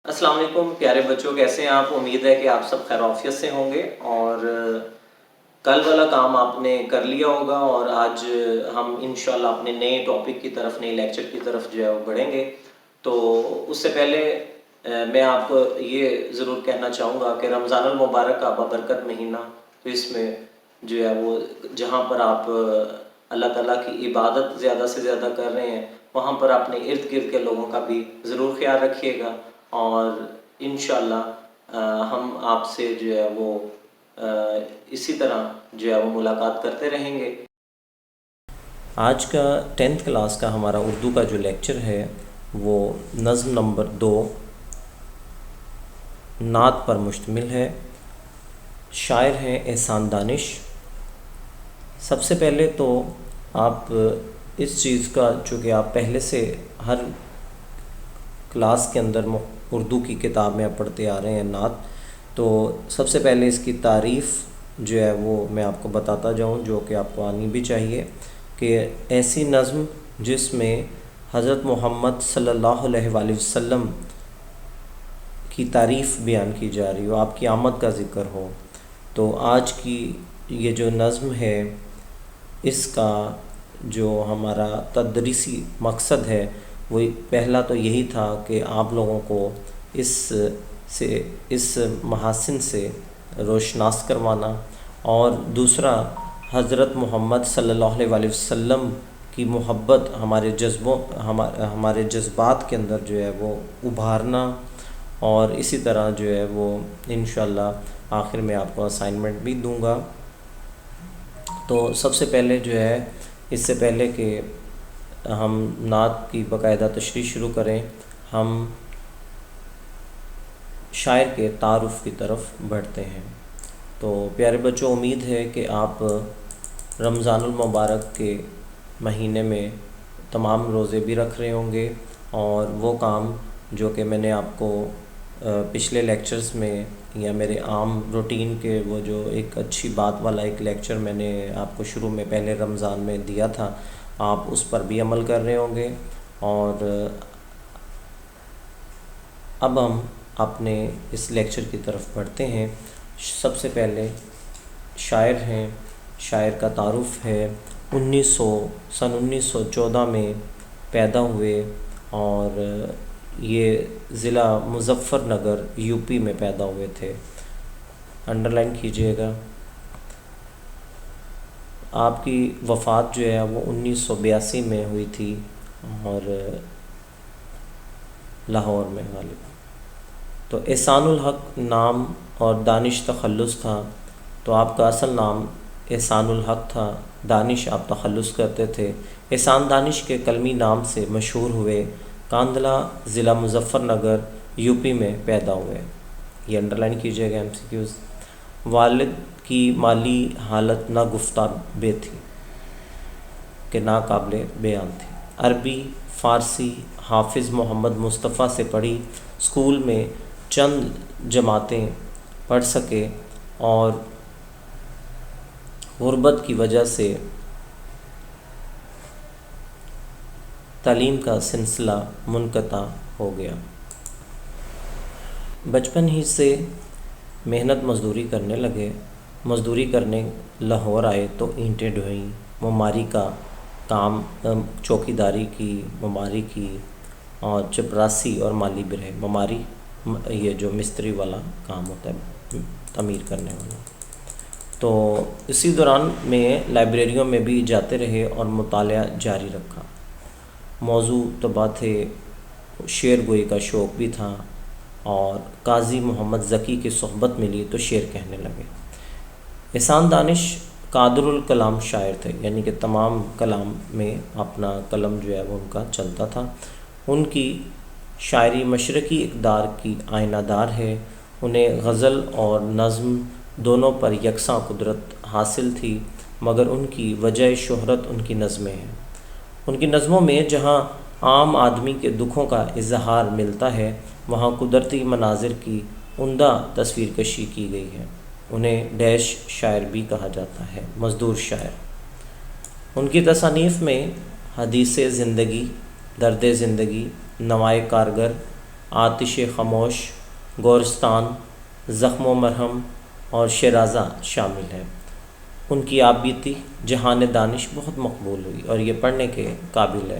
السلام علیکم پیارے بچوں، کیسے ہیں آپ؟ امید ہے کہ آپ سب خیر عافیت سے ہوں گے اور کل والا کام آپ نے کر لیا ہوگا، اور آج ہم انشاءاللہ اپنے نئے ٹاپک کی طرف، نئے لیکچر کی طرف جو ہے وہ بڑھیں گے۔ تو اس سے پہلے میں آپ کو یہ ضرور کہنا چاہوں گا کہ رمضان المبارک کا بابرکت مہینہ، تو اس میں جو ہے وہ جہاں پر آپ اللہ تعالیٰ کی عبادت زیادہ سے زیادہ کر رہے ہیں، وہاں پر اپنے ارد گرد کے لوگوں کا بھی ضرور خیال رکھیے گا، اور انشاءاللہ ہم آپ سے جو ہے وہ اسی طرح جو ہے وہ ملاقات کرتے رہیں گے۔ آج کا 10th کلاس کا ہمارا اردو کا جو لیکچر ہے وہ نظم نمبر 2 نعت پر مشتمل ہے۔ شاعر ہیں احسان دانش۔ سب سے پہلے تو آپ اس چیز کا، چونکہ آپ پہلے سے ہر کلاس کے اندر اردو کی کتاب میں آپ پڑھتے آ رہے ہیں نعت، تو سب سے پہلے اس کی تعریف جو ہے وہ میں آپ کو بتاتا جاؤں، جو کہ آپ کو آنی بھی چاہیے، کہ ایسی نظم جس میں حضرت محمد صلی اللہ علیہ وآلہ وسلم کی تعریف بیان کی جا رہی ہو، آپ کی آمد کا ذکر ہو۔ تو آج کی یہ جو نظم ہے، اس کا جو ہمارا تدریسی مقصد ہے وہ پہلا تو یہی تھا کہ آپ لوگوں کو اس محاسن سے روشناس کروانا، اور دوسرا حضرت محمد صلی اللہ علیہ وآلہ وسلم کی محبت ہمارے جذبات کے اندر جو ہے وہ ابھارنا، اور اسی طرح جو ہے وہ انشاءاللہ آخر میں آپ کو اسائنمنٹ بھی دوں گا۔ تو سب سے پہلے جو ہے، اس سے پہلے کہ ہم نعت کی باقاعدہ تشریح شروع کریں، ہم شاعر کے تعارف کی طرف بڑھتے ہیں۔ تو پیارے بچوں، امید ہے کہ آپ رمضان المبارک کے مہینے میں تمام روزے بھی رکھ رہے ہوں گے، اور وہ کام جو کہ میں نے آپ کو پچھلے لیکچرز میں یا میرے عام روٹین کے وہ جو ایک اچھی بات والا ایک لیکچر میں نے آپ کو شروع میں پہلے رمضان میں دیا تھا، آپ اس پر بھی عمل کر رہے ہوں گے۔ اور اب ہم اپنے اس لیکچر کی طرف بڑھتے ہیں۔ سب سے پہلے شاعر ہیں، شاعر کا تعارف ہے۔ سن 1914 میں پیدا ہوئے، اور یہ ضلع مظفر نگر یو پی میں پیدا ہوئے تھے، انڈر لائن کیجئے گا۔ آپ کی وفات جو ہے وہ 1982 میں ہوئی تھی، اور لاہور میں غالباً۔ تو احسان الحق نام اور دانش تخلص تھا، تو آپ کا اصل نام احسان الحق تھا، دانش آپ تخلص کرتے تھے۔ احسان دانش کے قلمی نام سے مشہور ہوئے، کاندھلہ ضلع مظفر نگر یو پی میں پیدا ہوئے۔ یہ انڈر لائن کیجیے گا MCQs۔ والد کی مالی حالت نہ گفتہ بے تھی کہ ناقابل بیان تھی۔ عربی، فارسی حافظ محمد مصطفیٰ سے پڑھی، اسکول میں چند جماعتیں پڑھ سکے، اور غربت کی وجہ سے تعلیم کا سلسلہ منقطع ہو گیا۔ بچپن ہی سے محنت مزدوری کرنے لگے۔ مزدوری کرنے لاہور آئے تو اینٹیں ڈھوئیں، مماری کا کام، چوکیداری کی، مماری کی، اور چپراسی اور مالی برہ۔ مماری یہ جو مستری والا کام ہوتا ہے، تعمیر کرنے والا۔ تو اسی دوران میں لائبریریوں میں بھی جاتے رہے اور مطالعہ جاری رکھا۔ موضوع طبع تھے، شعر گوئی کا شوق بھی تھا، اور قاضی محمد ذکی کی صحبت ملی تو شعر کہنے لگے۔ احسان دانش قادر الکلام شاعر تھے، یعنی کہ تمام کلام میں اپنا قلم جو ہے وہ ان کا چلتا تھا۔ ان کی شاعری مشرقی اقدار کی آئینہ دار ہے۔ انہیں غزل اور نظم دونوں پر یکساں قدرت حاصل تھی، مگر ان کی وجہ شہرت ان کی نظمیں ہیں۔ ان کی نظموں میں جہاں عام آدمی کے دکھوں کا اظہار ملتا ہے، وہاں قدرتی مناظر کی عمدہ تصویر کشی کی گئی ہے۔ انہیں ڈیش شاعر بھی کہا جاتا ہے، مزدور شاعر۔ ان کی تصانیف میں حدیث زندگی، درد زندگی، نوائے کارگر، آتش خاموش، گورستان، زخم و مرہم اور شیرازہ شامل ہیں۔ ان کی آپ بیتی جہان دانش بہت مقبول ہوئی اور یہ پڑھنے کے قابل ہے۔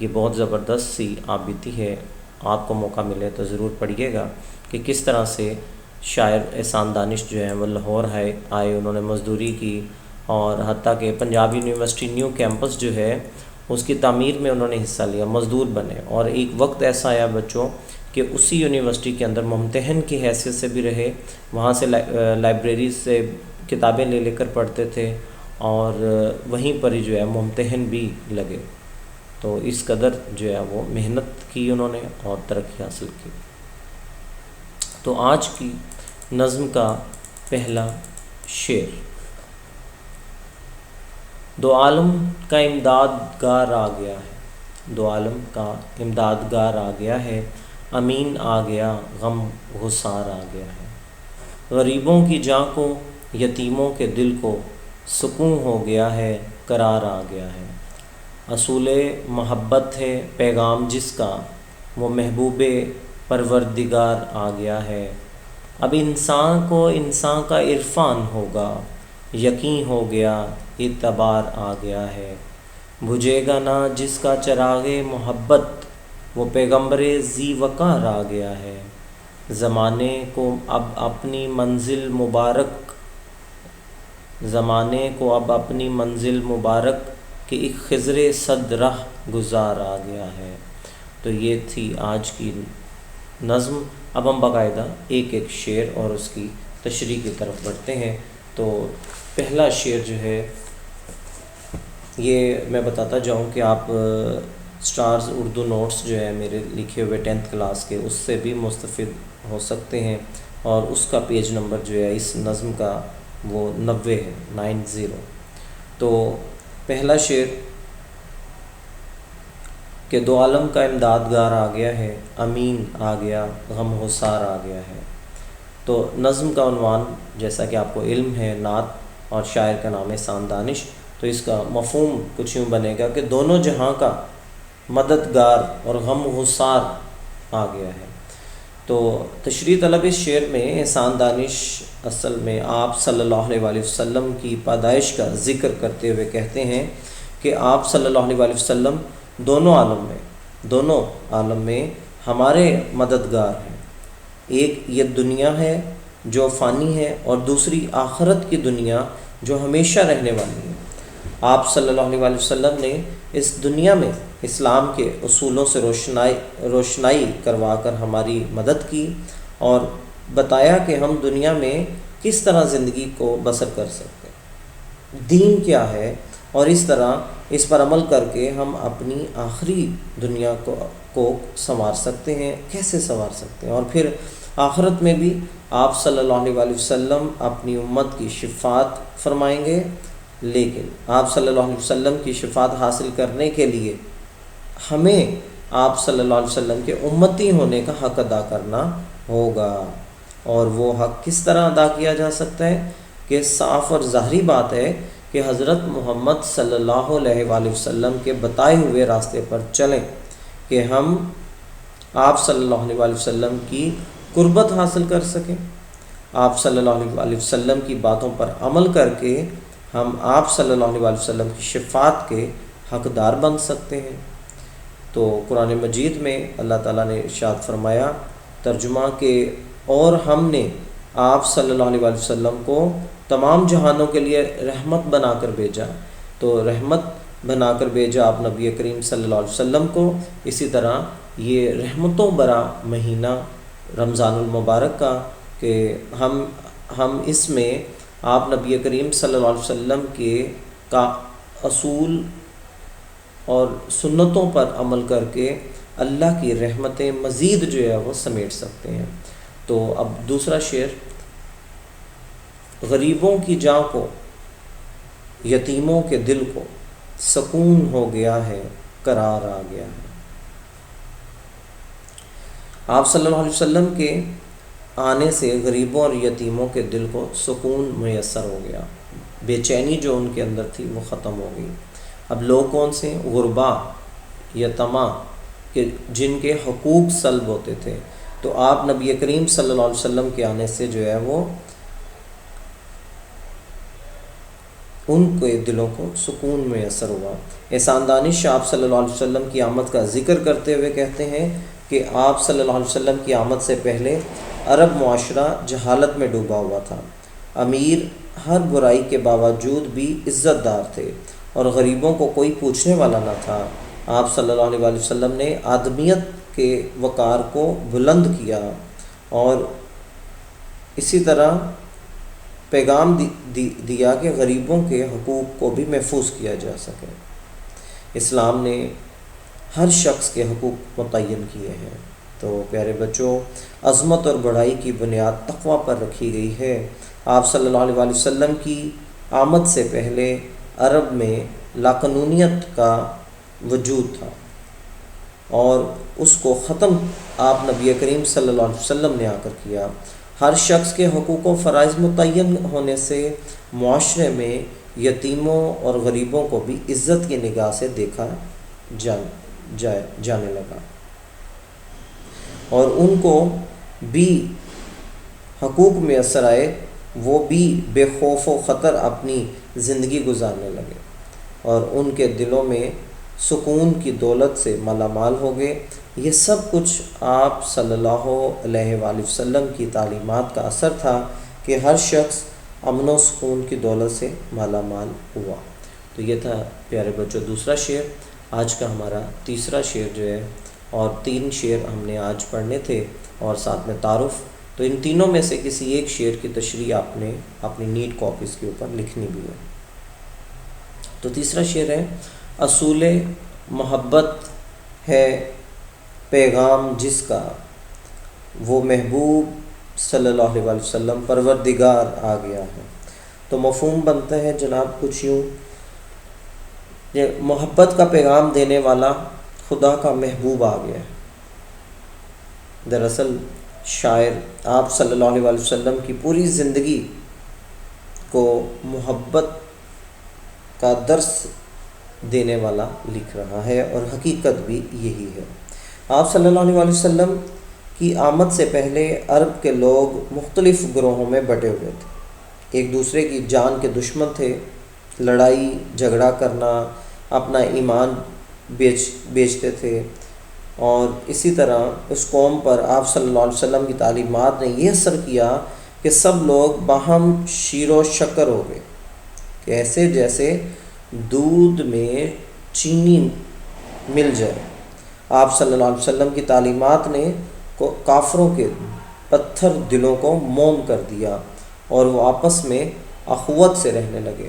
یہ بہت زبردست سی آپ بیتی ہے، آپ کو موقع ملے تو ضرور پڑھیے گا کہ کس طرح سے شاعر احسان دانش جو ہیں وہ لاہور آئے، انہوں نے مزدوری کی، اور حتیٰ کہ پنجاب یونیورسٹی نیو کیمپس جو ہے اس کی تعمیر میں انہوں نے حصہ لیا، مزدور بنے، اور ایک وقت ایسا آیا بچوں کہ اسی یونیورسٹی کے اندر ممتحن کی حیثیت سے بھی رہے، وہاں سے لائبریری سے کتابیں لے کر پڑھتے تھے، اور وہیں پر ہی جو ہے ممتحن بھی لگے۔ تو اس قدر جو ہے وہ محنت کی انہوں نے اور ترقی حاصل کی۔ تو آج کی نظم کا پہلا شعر: دو عالم کا امدادگار آ گیا ہے، دو عالم کا امدادگار آ گیا ہے، امین آ گیا، غم گسار آ گیا ہے۔ غریبوں کی جاں کو، یتیموں کے دل کو، سکون ہو گیا ہے، قرار آ گیا ہے۔ اصول محبت ہے پیغام جس کا، وہ محبوب پروردگار آ گیا ہے۔ اب انسان کو انسان کا عرفان ہوگا، یقین ہو گیا، اعتبار آ گیا ہے۔ بجھے گا نہ جس کا چراغ محبت، وہ پیغمبر ذی وقار آ گیا ہے۔ زمانے کو اب اپنی منزل مبارک، زمانے کو اب اپنی منزل مبارک کہ ایک خضر صد رہ گزار آ گیا ہے۔ تو یہ تھی آج کی نظم۔ اب ہم باقاعدہ ایک ایک شعر اور اس کی تشریح کی طرف بڑھتے ہیں۔ تو پہلا شعر جو ہے یہ میں بتاتا جاؤں کہ آپ سٹارز اردو نوٹس جو ہے میرے لکھے ہوئے 10th کلاس کے، اس سے بھی مستفید ہو سکتے ہیں، اور اس کا پیج نمبر جو ہے اس نظم کا وہ 90 ہے، 90۔ تو پہلا شعر کہ دو عالم کا امدادگار آ گیا ہے، امین آ گیا، غم گسار آ گیا ہے۔ تو نظم کا عنوان جیسا کہ آپ کو علم ہے، نعت، اور شاعر کا نام ہے احسان دانش، تو اس کا مفہوم کچھ یوں بنے گا کہ دونوں جہاں کا مددگار اور غم گسار آ گیا ہے۔ تو تشریح طلب اس شعر میں احسان دانش اصل میں آپ صلی اللہ علیہ وسلم کی پیدائش کا ذکر کرتے ہوئے کہتے ہیں کہ آپ صلی اللہ علیہ وسلم دونوں عالم میں ہمارے مددگار ہیں۔ ایک یہ دنیا ہے جو فانی ہے، اور دوسری آخرت کی دنیا جو ہمیشہ رہنے والی ہے۔ آپ صلی اللہ علیہ وسلم نے اس دنیا میں اسلام کے اصولوں سے روشنائی کروا کر ہماری مدد کی، اور بتایا کہ ہم دنیا میں کس طرح زندگی کو بسر کر سکتے ہیں، دین کیا ہے، اور اس طرح اس پر عمل کر کے ہم اپنی آخری دنیا کو سنوار سکتے ہیں، کیسے سنوار سکتے ہیں، اور پھر آخرت میں بھی آپ صلی اللہ علیہ وسلم اپنی امت کی شفاعت فرمائیں گے۔ لیکن آپ صلی اللہ علیہ وسلم کی شفاعت حاصل کرنے کے لیے ہمیں آپ صلی اللہ علیہ وسلم کے امتی ہونے کا حق ادا کرنا ہوگا۔ اور وہ حق کس طرح ادا کیا جا سکتا ہے کہ صاف اور ظاہری بات ہے کہ حضرت محمد صلی اللہ علیہ وآلہ وسلم کے بتائے ہوئے راستے پر چلیں، کہ ہم آپ صلی اللہ علیہ وآلہ وسلم کی قربت حاصل کر سکیں، آپ صلی اللہ علیہ وآلہ وسلم کی باتوں پر عمل کر کے ہم آپ صلی اللہ علیہ وآلہ وسلم کی شفاعت کے حقدار بن سکتے ہیں۔ تو قرآن مجید میں اللہ تعالیٰ نے ارشاد فرمایا ترجمہ کہ اور ہم نے آپ صلی اللہ علیہ وآلہ وسلم کو تمام جہانوں کے لیے رحمت بنا کر بھیجا۔ تو رحمت بنا کر بھیجا آپ نبی کریم صلی اللہ علیہ وسلم کو۔ اسی طرح یہ رحمتوں برا مہینہ رمضان المبارک کا کہ ہم اس میں آپ نبی کریم صلی اللہ علیہ وسلم کے کا اصول اور سنتوں پر عمل کر کے اللہ کی رحمتیں مزید جو ہے وہ سمیٹ سکتے ہیں۔ تو اب دوسرا شعر: غریبوں کی جاں کو، یتیموں کے دل کو، سکون ہو گیا ہے، قرار آ گیا ہے۔ آپ صلی اللہ علیہ وسلم کے آنے سے غریبوں اور یتیموں کے دل کو سکون میسر ہو گیا، بے چینی جو ان کے اندر تھی وہ ختم ہو گئی۔ اب لوگ کون سے؟ غربا، یتما، کہ جن کے حقوق سلب ہوتے تھے، تو آپ نبی کریم صلی اللہ علیہ وسلم کے آنے سے جو ہے وہ ان کے دلوں کو سکون میسر ہوا۔ احسان دانش آپ صلی اللہ علیہ وسلم کی آمد کا ذکر کرتے ہوئے کہتے ہیں کہ آپ صلی اللہ علیہ وسلم کی آمد سے پہلے عرب معاشرہ جہالت میں ڈوبا ہوا تھا۔ امیر ہر برائی کے باوجود بھی عزت دار تھے اور غریبوں کو کوئی پوچھنے والا نہ تھا۔ آپ صلی اللہ علیہ وسلم نے آدمیت کے وقار کو بلند کیا اور اسی طرح پیغام دیا کہ غریبوں کے حقوق کو بھی محفوظ کیا جا سکے۔ اسلام نے ہر شخص کے حقوق متعین کیے ہیں۔ تو پیارے بچوں، عظمت اور بڑائی کی بنیاد تقوی پر رکھی گئی ہے۔ آپ صلی اللہ علیہ وسلم کی آمد سے پہلے عرب میں لاقانونیت کا وجود تھا اور اس کو ختم آپ نبی کریم صلی اللہ علیہ وسلم نے آ کر کیا۔ ہر شخص کے حقوق و فرائض متعین ہونے سے معاشرے میں یتیموں اور غریبوں کو بھی عزت کی نگاہ سے دیکھا جانے لگا اور ان کو بھی حقوق میسر آئے، وہ بھی بے خوف و خطر اپنی زندگی گزارنے لگے اور ان کے دلوں میں سکون کی دولت سے مالا مال ہو گئے۔ یہ سب کچھ آپ صلی اللہ علیہ وآلہ وسلم کی تعلیمات کا اثر تھا کہ ہر شخص امن و سکون کی دولت سے مالا مال ہوا۔ تو یہ تھا پیارے بچوں دوسرا شعر۔ آج کا ہمارا تیسرا شعر جو ہے، اور 3 شعر ہم نے آج پڑھنے تھے اور ساتھ میں تعارف، تو ان تینوں میں سے کسی ایک شعر کی تشریح آپ نے اپنی نیٹ کاپیز کے اوپر لکھنی بھی ہے۔ تو تیسرا شعر ہے: اصول محبت ہے پیغام جس کا، وہ محبوب صلی اللہ علیہ وسلم پروردگار آ گیا ہے۔ تو مفہوم بنتا ہے جناب کچھ یوں، یہ محبت کا پیغام دینے والا خدا کا محبوب آ گیا ہے۔ دراصل شاعر آپ صلی اللہ علیہ وسلم کی پوری زندگی کو محبت کا درس دینے والا لکھ رہا ہے اور حقیقت بھی یہی ہے۔ آپ صلی اللہ علیہ وسلم کی آمد سے پہلے عرب کے لوگ مختلف گروہوں میں بٹے ہوئے تھے، ایک دوسرے کی جان کے دشمن تھے، لڑائی جھگڑا کرنا، اپنا ایمان بیچتے تھے، اور اسی طرح اس قوم پر آپ صلی اللہ علیہ وسلم کی تعلیمات نے یہ اثر کیا کہ سب لوگ باہم شیر و شکر ہو گئے، کہ ایسے جیسے دودھ میں چینی مل جائے۔ آپ صلی اللہ علیہ وسلم کی تعلیمات نے کافروں کے پتھر دلوں کو موم کر دیا اور وہ آپس میں اخوت سے رہنے لگے۔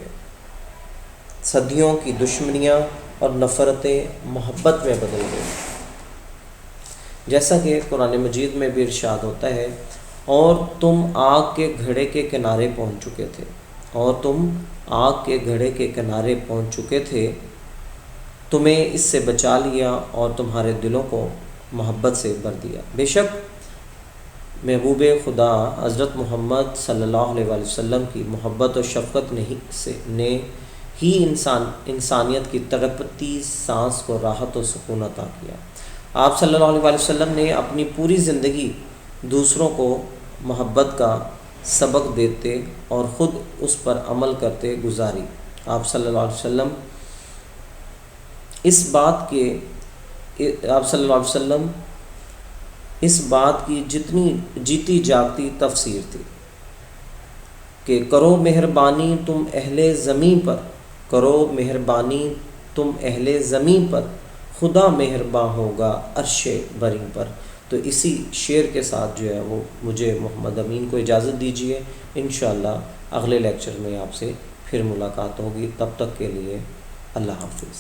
صدیوں کی دشمنیاں اور نفرتیں محبت میں بدل گئیں، جیسا کہ قرآن مجید میں بھی ارشاد ہوتا ہے: اور تم آگ کے گھڑے کے کنارے پہنچ چکے تھے، اور تم آگ کے گھڑے کے کنارے پہنچ چکے تھے، تمہیں اس سے بچا لیا اور تمہارے دلوں کو محبت سے بھر دیا۔ بے شک محبوب خدا حضرت محمد صلی اللہ علیہ وآلہ وسلم کی محبت و شفقت نے ہی انسانیت کی تڑپتی سانس کو راحت و سکون عطا کیا۔ آپ صلی اللہ علیہ وآلہ وسلم نے اپنی پوری زندگی دوسروں کو محبت کا سبق دیتے اور خود اس پر عمل کرتے گزاری۔ آپ صلی اللہ علیہ وسلم اس بات کی جتنی جیتی جاگتی تفسیر تھی کہ کرو مہربانی تم اہل زمین پر، کرو مہربانی تم اہل زمین پر، خدا مہرباں ہوگا عرش بری پر۔ تو اسی شعر کے ساتھ جو ہے وہ مجھے محمد امین کو اجازت دیجیے، انشاءاللہ اگلے لیکچر میں آپ سے پھر ملاقات ہوگی۔ تب تک کے لیے اللہ حافظ۔